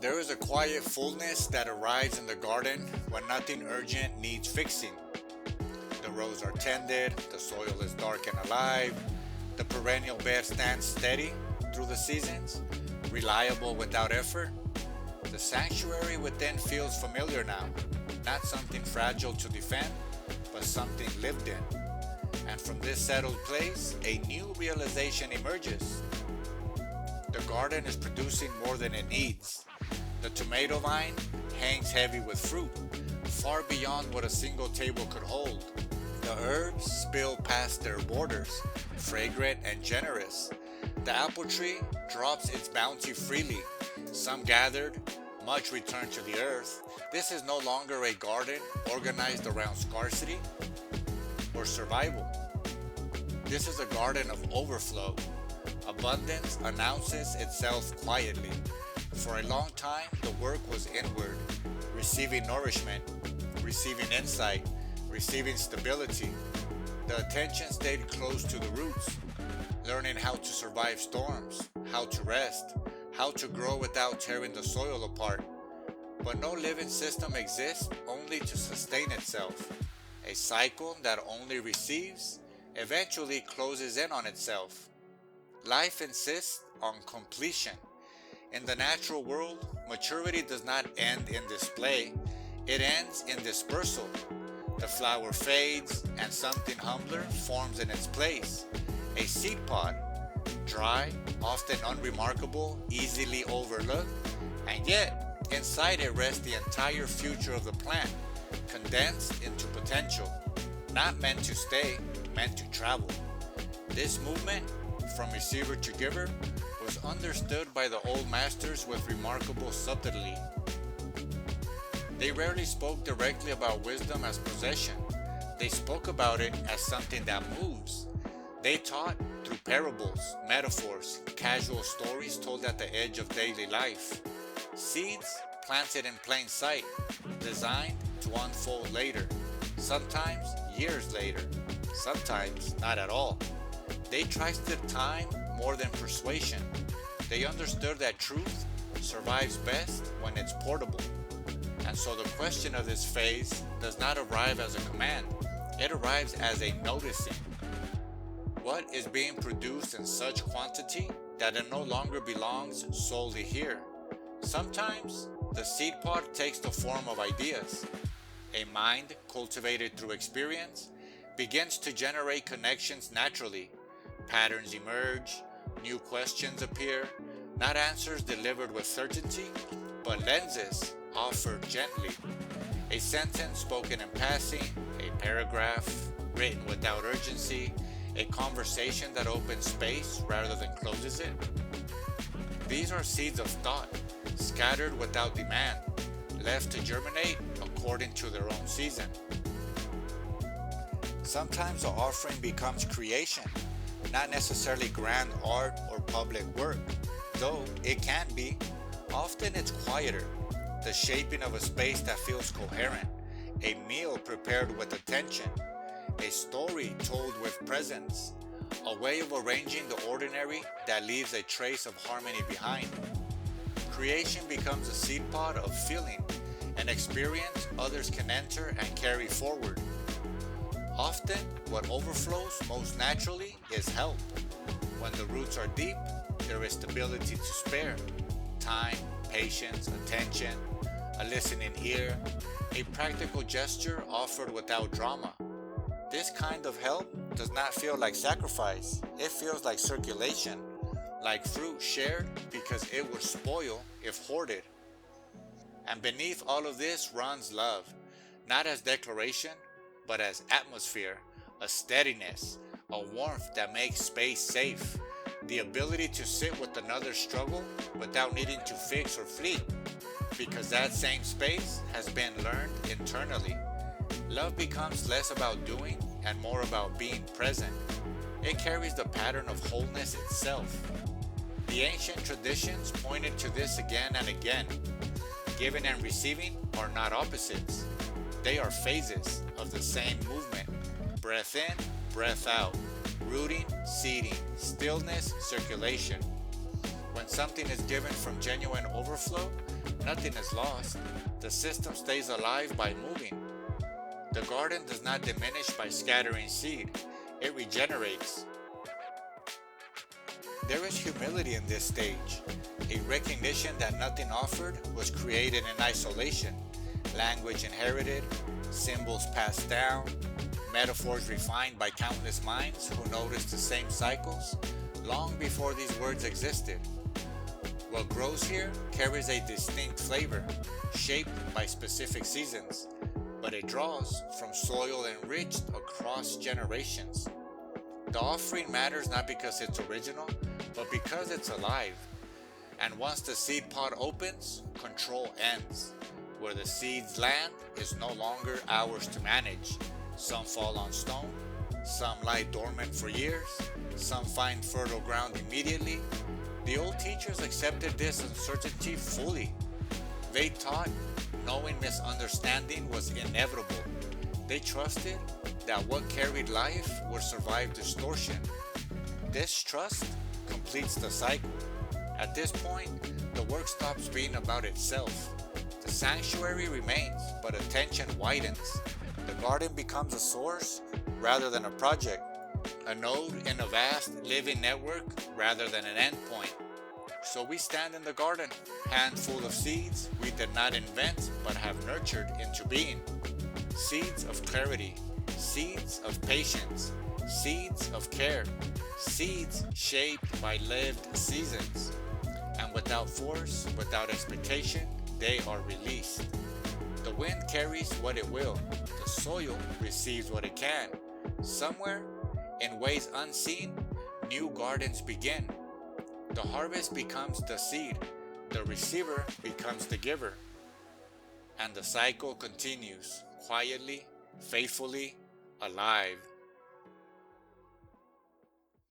There is a quiet fullness that arrives in the garden when nothing urgent needs fixing. The rows are tended, the soil is dark and alive, the perennial bed stands steady through the seasons, reliable without effort. The sanctuary within feels familiar now, not something fragile to defend, but something lived in. And from this settled place, a new realization emerges. The garden is producing more than it needs. The tomato vine hangs heavy with fruit, far beyond what a single table could hold. The herbs spill past their borders, fragrant and generous. The apple tree drops its bounty freely. Some gathered, much returned to the earth. This is no longer a garden organized around scarcity or survival. This is a garden of overflow. Abundance announces itself quietly. For a long time, the work was inward, receiving nourishment, receiving insight, receiving stability. The attention stayed close to the roots, learning how to survive storms, how to rest, how to grow without tearing the soil apart. But no living system exists only to sustain itself. A cycle that only receives eventually closes in on itself. Life insists on completion. In the natural world, maturity does not end in display, it ends in dispersal. The flower fades and something humbler forms in its place. A seed pod, dry, often unremarkable, easily overlooked, and yet inside it rests the entire future of the plant, condensed into potential, not meant to stay, meant to travel. This movement, from receiver to giver, was understood by the old masters with remarkable subtlety. They rarely spoke directly about wisdom as possession. They spoke about it as something that moves. They taught through parables, metaphors, casual stories told at the edge of daily life. Seeds planted in plain sight, designed to unfold later, sometimes years later, sometimes not at all. They trusted time more than persuasion. They understood that truth survives best when it's portable. And so the question of this phase does not arrive as a command, it arrives as a noticing. What is being produced in such quantity that it no longer belongs solely here? Sometimes the seed pod takes the form of ideas. A mind cultivated through experience begins to generate connections naturally. Patterns emerge, new questions appear, not answers delivered with certainty, but lenses offered gently. A sentence spoken in passing, a paragraph written without urgency, a conversation that opens space rather than closes it. These are seeds of thought, scattered without demand, left to germinate according to their own season. Sometimes the offering becomes creation, not necessarily grand art or public work, though it can be. Often it's quieter, the shaping of a space that feels coherent, a meal prepared with attention, a story told with presence, a way of arranging the ordinary that leaves a trace of harmony behind. Creation becomes a seed pod of feeling, an experience others can enter and carry forward. Often, what overflows most naturally is help. When the roots are deep, there is stability to spare. Time, patience, attention, a listening ear, a practical gesture offered without drama. This kind of help does not feel like sacrifice. It feels like circulation, like fruit shared because it would spoil if hoarded. And beneath all of this runs love, not as declaration, but as atmosphere, a steadiness, a warmth that makes space safe, the ability to sit with another's struggle without needing to fix or flee, because that same space has been learned internally. Love becomes less about doing and more about being present. It carries the pattern of wholeness itself. The ancient traditions pointed to this again and again. Giving and receiving are not opposites. They are phases of the same movement. Breath in, breath out. Rooting, seeding, stillness, circulation. When something is given from genuine overflow, Nothing is lost. The system stays alive by moving. The garden does not diminish by scattering seed. It regenerates. There is humility in this stage, a recognition that nothing offered was created in isolation, language inherited, symbols passed down, metaphors refined by countless minds who noticed the same cycles long before these words existed. What grows here carries a distinct flavor, shaped by specific seasons, but it draws from soil enriched across generations. The offering matters not because it's original, but because it's alive. And once the seed pod opens, control ends. Where the seeds land is no longer ours to manage. Some fall on stone, some lie dormant for years, some find fertile ground immediately. The old teachers accepted this uncertainty fully. They taught knowing misunderstanding was inevitable. They trusted that what carried life would survive distortion. This trust completes the cycle. At this point, the work stops being about itself. The sanctuary remains, but attention widens. The garden becomes a source rather than a project, a node in a vast living network rather than an endpoint. So we stand in the garden, handful of seeds we did not invent but have nurtured into being. Seeds of clarity, seeds of patience, seeds of care, seeds shaped by lived seasons. And without force, without expectation, they are released. The wind carries what it will, the soil receives what it can. Somewhere, in ways unseen, new gardens begin. The harvest becomes the seed, the receiver becomes the giver, and the cycle continues, quietly, faithfully, alive.